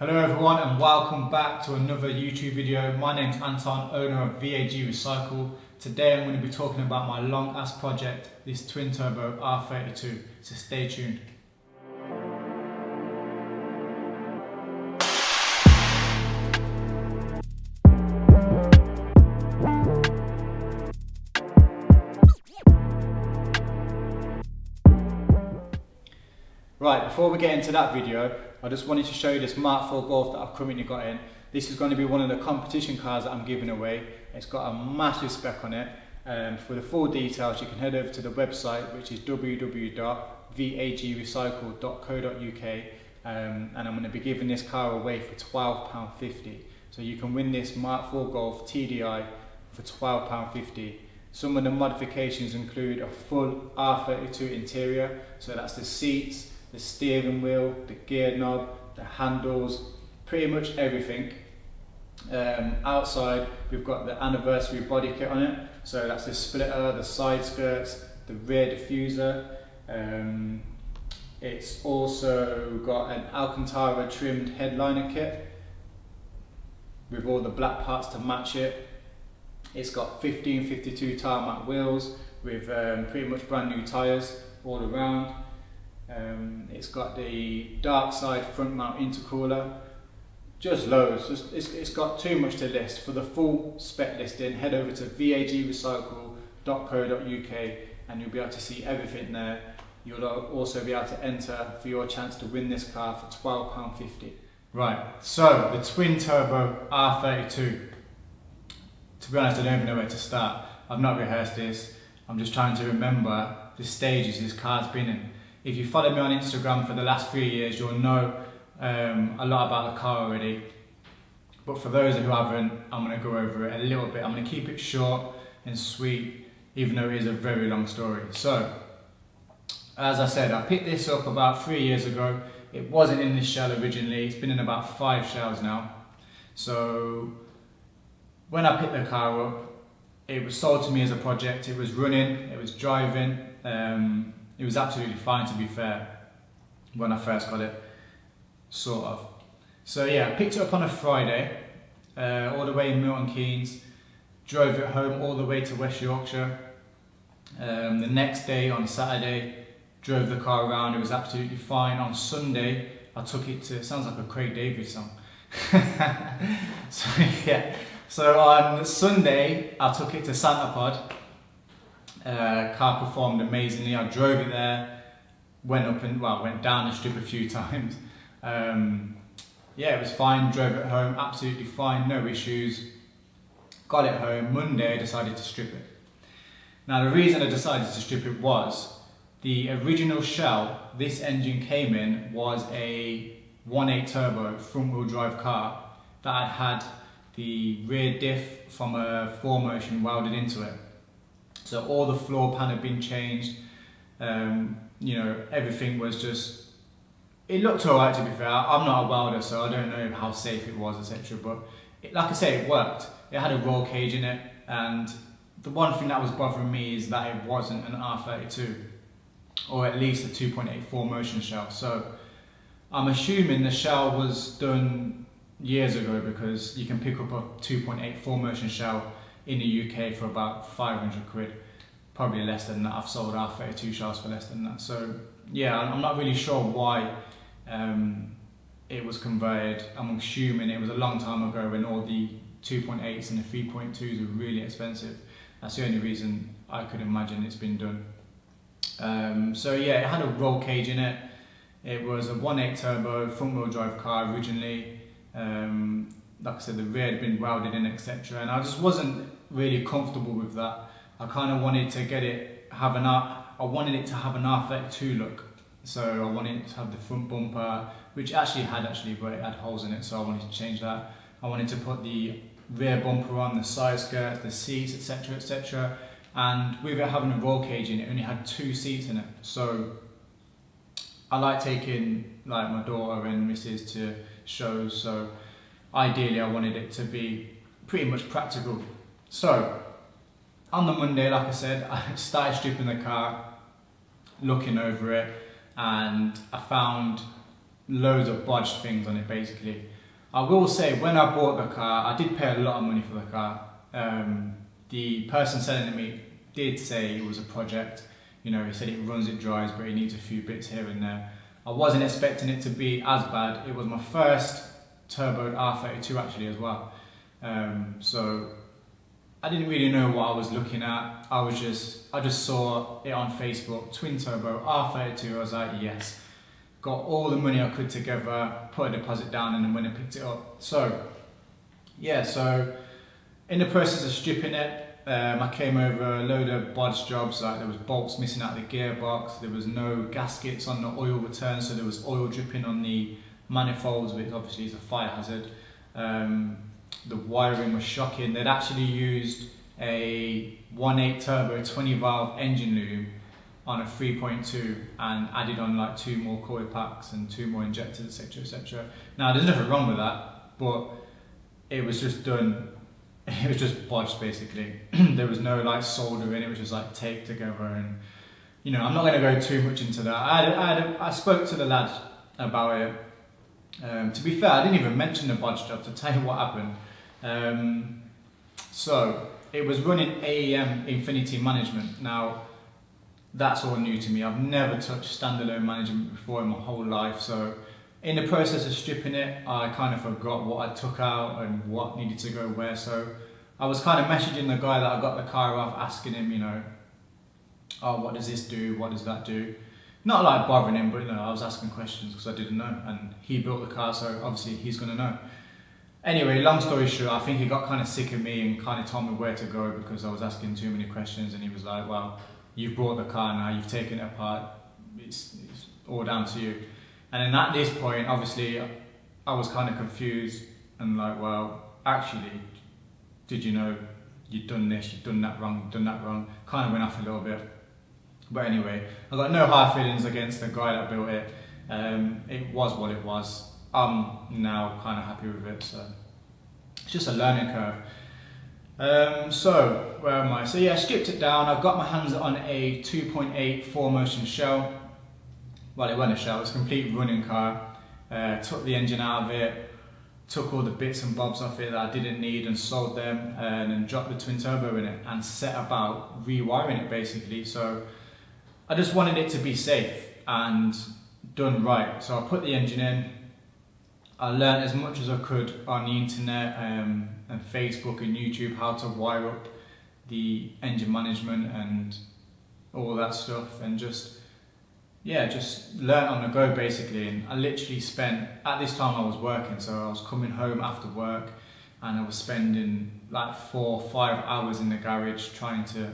Hello everyone and welcome back to another YouTube video. My name's Anton, owner of VAG Recycle. Today I'm going to be talking about my long ass project, this twin turbo R32, so stay tuned. Right, before we get into that video, I just wanted to show you this MK4 Golf that I've currently got in. This is going to be one of the competition cars that I'm giving away. It's got a massive spec on it. For the full details, you can head over to the website, which is www.vagrecycle.co.uk, and I'm going to be giving this car away for £12.50. So you can win this MK4 Golf TDI for £12.50. Some of the modifications include a full R32 interior, so that's the seats, the steering wheel, the gear knob, the handles, pretty much everything. Outside we've got the anniversary body kit on it, so that's the splitter, the side skirts, the rear diffuser. It's also got an Alcantara trimmed headliner kit with all the black parts to match it. It's got 1552 tarmac wheels with pretty much brand new tyres all around. It's got the dark side front mount intercooler, just loads. It's got too much to list. For the full spec listing, head over to vagrecycle.co.uk and you'll be able to see everything there. You'll also be able to enter for your chance to win this car for £12.50. Right, so the twin turbo R32. To be honest, I don't even know where to start. I've not rehearsed this. I'm just trying to remember the stages this car's been in. If you follow me on Instagram for the last 3 years, you'll know a lot about the car already. But for those who haven't, I'm going to go over it a little bit. I'm going to keep it short and sweet, even though it is a very long story. So, as I said, I picked this up about 3 years ago. It wasn't in this shell originally. It's been in about 5 shells now. So, when I picked the car up, it was sold to me as a project. It was running, it was driving. It was absolutely fine, to be fair, when I first got it, sort of. So yeah, I picked it up on a Friday, all the way in Milton Keynes, drove it home all the way to West Yorkshire. The next day, on Saturday, drove the car around, it was absolutely fine. On Sunday, I took it to, it sounds like a Craig David song. So yeah, so on Sunday, I took it to Santa Pod. Car performed amazingly. I drove it there, went down the strip a few times. Yeah, it was fine. Drove it home, absolutely fine, no issues. Got it home. Monday, I decided to strip it. Now, the reason I decided to strip it was the original shell this engine came in was a 1.8 turbo front wheel drive car that had the rear diff from a 4Motion welded into it. So all the floor pan had been changed, you know, everything was just, it looked alright, to be fair. I'm not a welder, so I don't know how safe it was, etc. But like I say, it worked. It had a roll cage in it, and the one thing that was bothering me is that it wasn't an R32, or at least a 2.8 4Motion shell. So I'm assuming the shell was done years ago, because you can pick up a 2.8 4Motion shell in the UK for about 500 quid, probably less than that. I've sold R32 shells for less than that. So yeah, I'm not really sure why it was converted. I'm assuming it was a long time ago when all the 2.8s and the 3.2s were really expensive. That's the only reason I could imagine it's been done. So yeah, it had a roll cage in it. It was a 1.8 turbo front wheel drive car originally. Like I said, the rear had been welded in, etc. And I just wasn't really comfortable with that. I kind of wanted to get it, I wanted it to have an R32 look. So I wanted it to have the front bumper, which actually had, but it had holes in it, so I wanted to change that. I wanted to put the rear bumper on, the side skirts, the seats, etc, etc. And with it having a roll cage in it, only had 2 seats in it. So I like taking my daughter and missus to shows, so ideally I wanted it to be pretty much practical. So on the Monday, like I said, I started stripping the car, looking over it, and I found loads of bodged things on it basically. I will say, when I bought the car, I did pay a lot of money for the car. The person selling it to me did say it was a project. You know, he said it runs, it dries, but it needs a few bits here and there. I wasn't expecting it to be as bad. It was my first turbo R32 actually as well. So I didn't really know what I was looking at. I just saw it on Facebook, twin turbo R32. I was like, yes. Got all the money I could together, put a deposit down, and then went and picked it up. So yeah, so in the process of stripping it, I came over a load of bodge jobs, like there was bolts missing out of the gearbox, there was no gaskets on the oil return, so there was oil dripping on the manifolds, which obviously is a fire hazard. The wiring was shocking. They'd actually used a 1.8 turbo 20 valve engine loom on a 3.2 and added on like 2 more coil packs and 2 more injectors, etc, etc. Now there's nothing wrong with that, but it was just done, it was just bodged basically. There was no like soldering, it was just like taped together, and you know, I'm not going to go too much into that. I spoke to the lad about it. To be fair, I didn't even mention the bodge job to tell you what happened. So it was running AEM Infinity Management. Now that's all new to me. I've never touched standalone management before in my whole life. So in the process of stripping it, I kind of forgot what I took out and what needed to go where. So I was kind of messaging the guy that I got the car off, asking him, you know, oh, what does this do? What does that do? Not like bothering him, but you know, I was asking questions because I didn't know, and he built the car, so obviously he's going to know. Anyway, long story short, I think he got kind of sick of me and kind of told me where to go because I was asking too many questions, and he was like, well, you've brought the car now, you've taken it apart, it's all down to you. And then at this point, obviously, I was kind of confused and like, well, actually, did you know you'd done this, you'd done that wrong, kind of went off a little bit. But anyway, I got no hard feelings against the guy that built it. It was what it was. I'm now kind of happy with it, so it's just a learning curve. So where am I? So yeah, I stripped it down. I've got my hands on a 2.8 4Motion shell. Well, it wasn't a shell, it was a complete running car. Took the engine out of it, took all the bits and bobs off it that I didn't need and sold them, and then dropped the twin turbo in it and set about rewiring it basically. So I just wanted it to be safe and done right. So I put the engine in. I learned as much as I could on the internet and Facebook and YouTube how to wire up the engine management and all that stuff, and just learn on the go basically. And I literally spent, at this time I was working, so I was coming home after work and I was spending like 4 or 5 hours in the garage trying to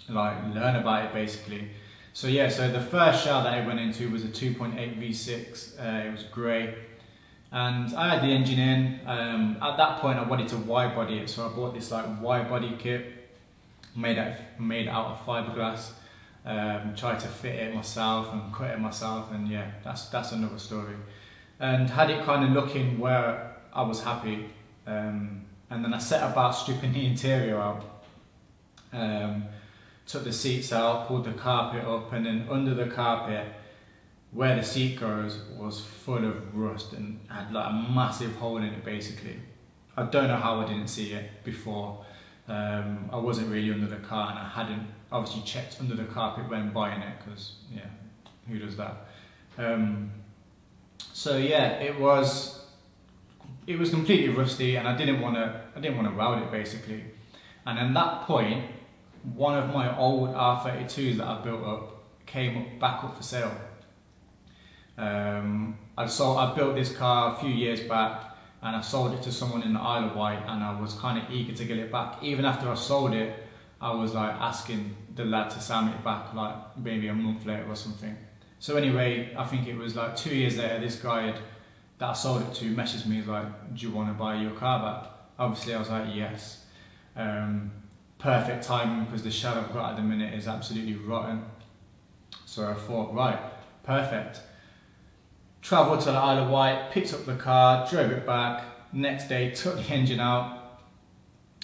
like learn about it basically. So yeah, so the first shell that I went into was a 2.8 V6. It was grey, and I had the engine in. At that point I wanted to wide body it, so I bought this like wide body kit made out of fiberglass. Tried to fit it myself and cut it myself, and yeah, that's another story. And had it kind of looking where I was happy, and then I set about stripping the interior out. Took the seats out, pulled the carpet up, and then under the carpet where the seat goes was full of rust and had like a massive hole in it basically. I don't know how I didn't see it before. I wasn't really under the car, and I hadn't obviously checked under the carpet when buying it, because yeah, who does that? So yeah, it was completely rusty, and I didn't want to weld it basically. And at that point, one of my old R32s that I built up came back up for sale. I built this car a few years back, and I sold it to someone in the Isle of Wight, and I was kind of eager to get it back. Even after I sold it, I was like asking the lad to sell me it back like maybe a month later or something. So anyway, I think it was like 2 years later, this guy that I sold it to messaged me like, do you want to buy your car back? Obviously I was like, yes. Perfect timing, because the shell I've got at the minute is absolutely rotten. So I thought, right, perfect. Travelled to the Isle of Wight, picked up the car, drove it back. Next day, took the engine out,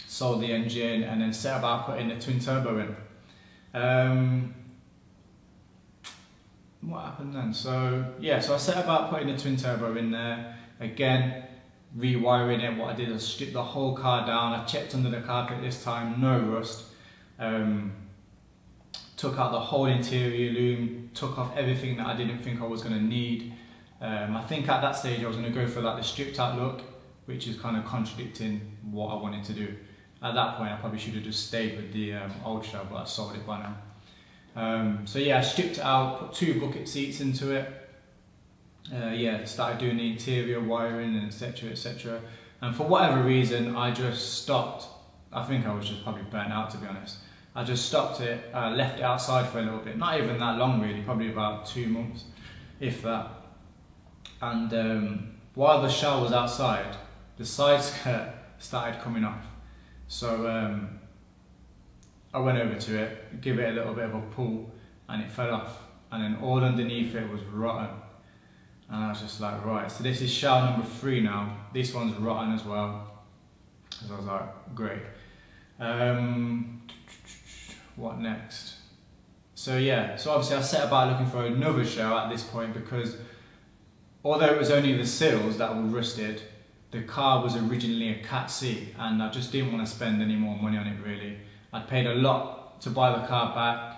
sold the engine, and then set about putting the twin turbo in. what happened then? So yeah, so I set about putting the twin turbo in there again, rewiring it. What I did was strip the whole car down. I checked under the carpet this time, no rust. Took out the whole interior loom, took off everything that I didn't think I was going to need. I think at that stage I was going to go for like the stripped out look, which is kind of contradicting what I wanted to do. At that point I probably should have just stayed with the old shell, but I sold it by now. So yeah, I stripped it out, put 2 bucket seats into it. Yeah, started doing the interior wiring and etc, etc. And for whatever reason I just stopped. I think I was just probably burnt out, to be honest. I just stopped it, left it outside for a little bit, not even that long really, probably about 2 months, if that. And while the shell was outside, the side skirt started coming off. So I went over to it, give it a little bit of a pull, and it fell off. And then all underneath it was rotten. And I was just like, right, so this is shell number 3 now. This one's rotten as well. So I was like, great. What next? So yeah, so obviously I set about looking for another shell at this point, because although it was only the sills that were rusted, the car was originally a Cat C, and I just didn't want to spend any more money on it really. I'd paid a lot to buy the car back.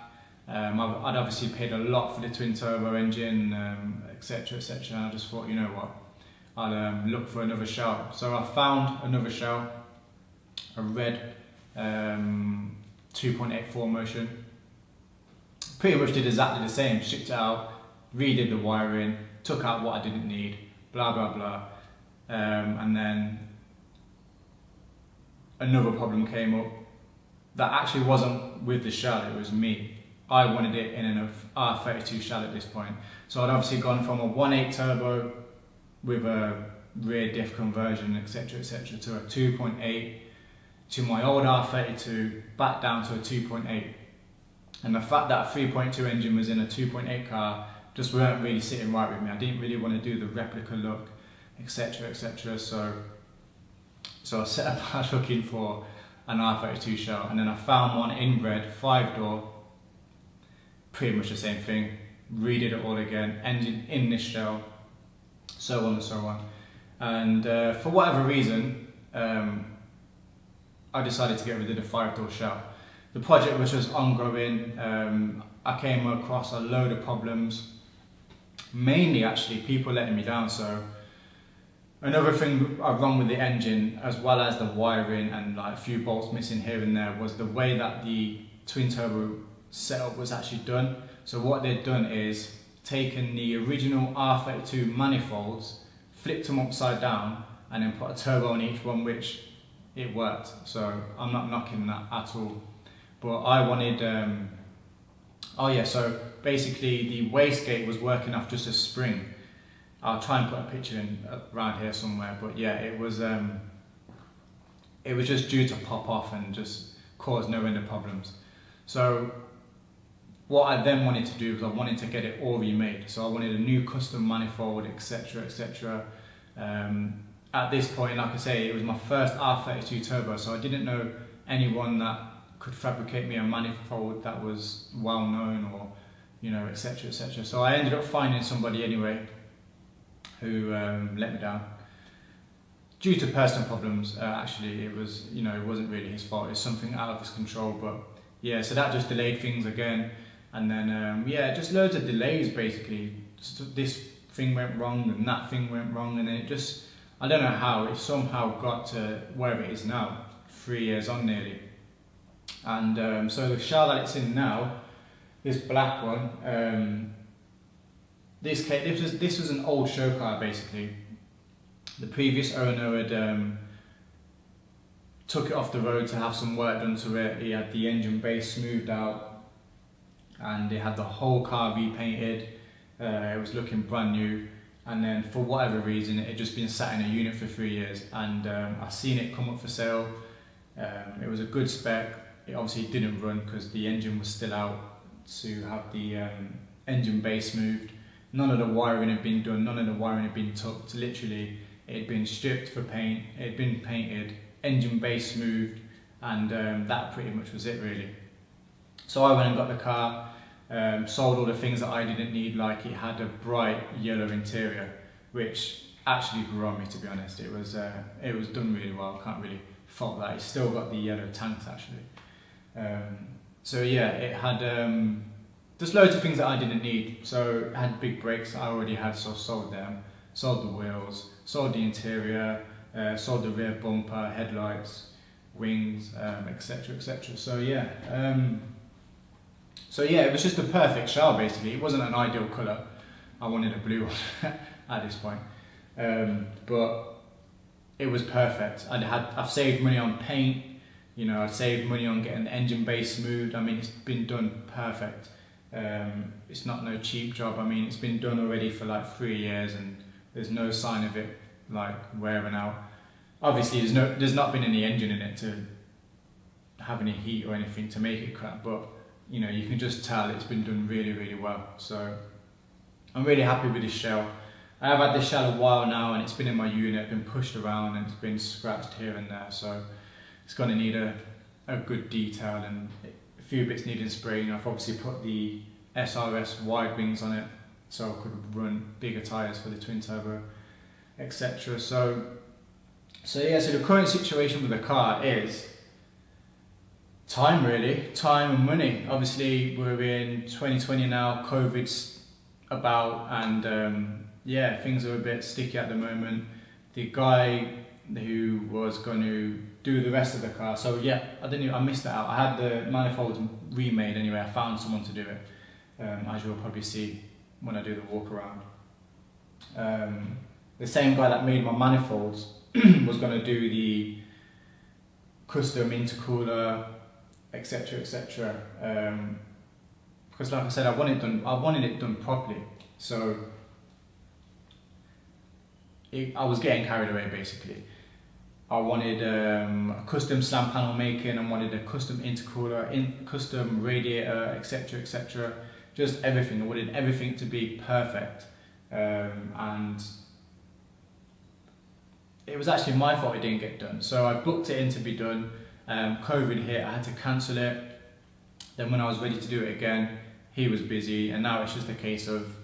I'd obviously paid a lot for the twin turbo engine, etc, etc, and I just thought, you know what, I'll look for another shell. So I found another shell, a red 2.84 motion. Pretty much did exactly the same, shipped it out, redid the wiring, took out what I didn't need, blah blah blah. And then another problem came up that actually wasn't with the shell, it was me. I wanted it in an R32 shell at this point. So I'd obviously gone from a 1.8 turbo with a rear diff conversion, etc, etc, to a 2.8, to my old R32, back down to a 2.8. And the fact that a 3.2 engine was in a 2.8 car just weren't really sitting right with me. I didn't really want to do the replica look, etc, etc. So I set about looking for an R32 shell, and then I found one in red, 5-door, pretty much the same thing, redid it all again, engine in this shell, so on and so on. And for whatever reason, I decided to get rid of the 5-door shell. The project was just ongoing. I came across a load of problems, mainly actually people letting me down. So another thing wrong with the engine, as well as the wiring and like a few bolts missing here and there, was the way that the twin turbo setup was actually done. So what they'd done is taken the original R32 manifolds, flipped them upside down, and then put a turbo on each one, which it worked. So I'm not knocking that at all. But I wanted, oh yeah, so basically the wastegate was working off just a spring. I'll try and put a picture in around here somewhere, but yeah, it was just due to pop off and just cause no end of problems. So what I then wanted to do was I wanted to get it all remade. So I wanted a new custom manifold, etc, etc. At this point, like I say, it was my first R32 turbo, so I didn't know anyone that could fabricate me a manifold that was well known, or you know, etc, etc. So I ended up finding somebody anyway who let me down due to personal problems. Actually, it was, you know, it wasn't really his fault. It's something out of his control. But yeah, so that just delayed things again, and then yeah, just loads of delays basically. Just this thing went wrong and that thing went wrong, and then it just, I don't know how it somehow got to where it is now, 3 years on nearly. And so the shell that it's in now, this black one, this was an old show car basically. The previous owner had took it off the road to have some work done to it. He had the engine base smoothed out, and they had the whole car repainted. It was looking brand new, and then for whatever reason it had just been sat in a unit for 3 years, and I seen it come up for sale. It was a good spec. It obviously didn't run because the engine was still out to have the engine base moved. None of the wiring had been done, none of the wiring had been tucked. Literally, it had been stripped for paint, it had been painted, engine base moved, and that pretty much was it really. So I went and got the car, Sold all the things that I didn't need, like it had a bright yellow interior, which actually grew on me, to be honest. It was done really well, can't really fault that. It's still got the yellow tanks actually. So yeah, it had just loads of things that I didn't need. So it had big brakes that I already had, so sold them, sold the wheels, sold the interior, sold the rear bumper, headlights, wings, etc, etc. So yeah, it was just a perfect shell basically. It wasn't an ideal colour. I wanted a blue one at this point, but it was perfect. I've saved money on paint. You know, I've saved money on getting the engine bay smoothed. I mean, it's been done perfect. It's not no cheap job. I mean, it's been done already for like 3 years, and there's no sign of it like wearing out. Obviously, there's not been any engine in it to have any heat or anything to make it crap, but you know, you can just tell it's been done really, really well. So I'm really happy with this shell. I have had this shell a while now, and it's been in my unit, been pushed around, and it's been scratched here and there. So it's going to need a good detail, and a few bits needing spraying. I've obviously put the SRS wide wings on it, so I could run bigger tyres for the twin turbo, etc. So yeah, so the current situation with the car is time, really, time and money. Obviously we're in 2020 now, COVID's about, and yeah, things are a bit sticky at the moment. The guy who was going to do the rest of the car, so yeah, I missed that out. I had the manifolds remade anyway. I found someone to do it, as you'll probably see when I do the walk around. The same guy that made my manifolds was going to do the custom intercooler, etc, etc, because like I said, I wanted it done properly. So I was getting carried away basically. I wanted a custom slam panel making, I wanted a custom intercooler, custom radiator, etc, etc, just everything. I wanted everything to be perfect, and it was actually my fault it didn't get done. So I booked it in to be done. COVID hit, I had to cancel it. Then when I was ready to do it again, he was busy, and now it's just a case of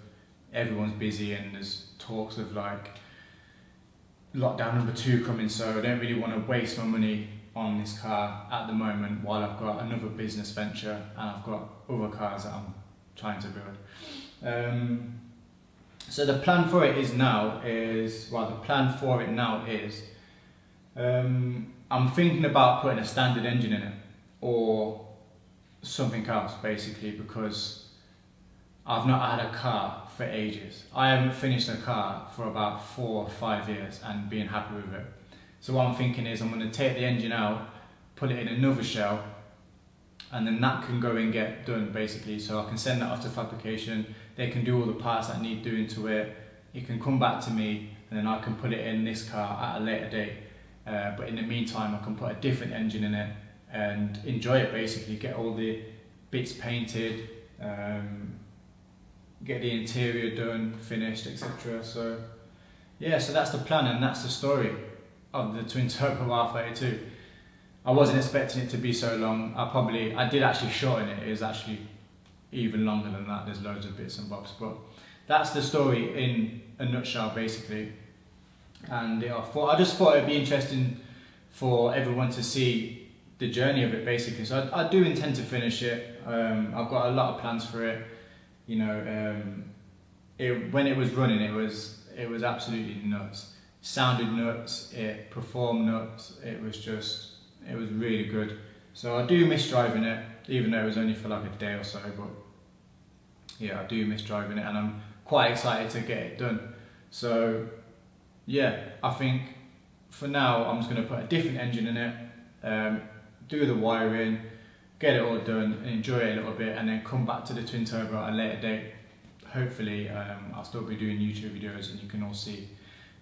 everyone's busy, and there's talks of like lockdown number 2 coming, so I don't really want to waste my money on this car at the moment while I've got another business venture and I've got other cars that I'm trying to build. So the plan for it now is I'm thinking about putting a standard engine in it or something else basically, because I've not had a car for ages. I haven't finished a car for about 4 or 5 years and being happy with it. So what I'm thinking is I'm going to take the engine out, put it in another shell, and then that can go and get done basically. So I can send that off to fabrication, they can do all the parts that need doing to it, it can come back to me, and then I can put it in this car at a later date. But in the meantime I can put a different engine in it and enjoy it basically, get all the bits painted, get the interior done, finished, etc. So yeah, so that's the plan, and that's the story of the twin turbo R32. I wasn't expecting it to be so long. I did actually shorten it. It is actually even longer than that. There's loads of bits and bobs, but that's the story in a nutshell basically. And I just thought it'd be interesting for everyone to see the journey of it basically. So I do intend to finish it. I've got a lot of plans for it. You know, when it was running, it was absolutely nuts. It sounded nuts. It performed nuts. It was really good. So I do miss driving it, even though it was only for like a day or so. But yeah, I do miss driving it, and I'm quite excited to get it done. So yeah, I think for now I'm just going to put a different engine in it, do the wiring, get it all done, and enjoy it a little bit, and then come back to the twin turbo at a later date. Hopefully I'll still be doing YouTube videos and you can all see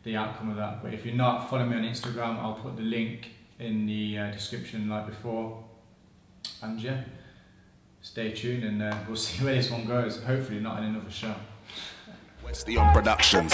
the outcome of that. But if you're not, follow me on Instagram. I'll put the link in the description like before. And yeah, stay tuned, and we'll see where this one goes. Hopefully not in another show. Westy on Productions.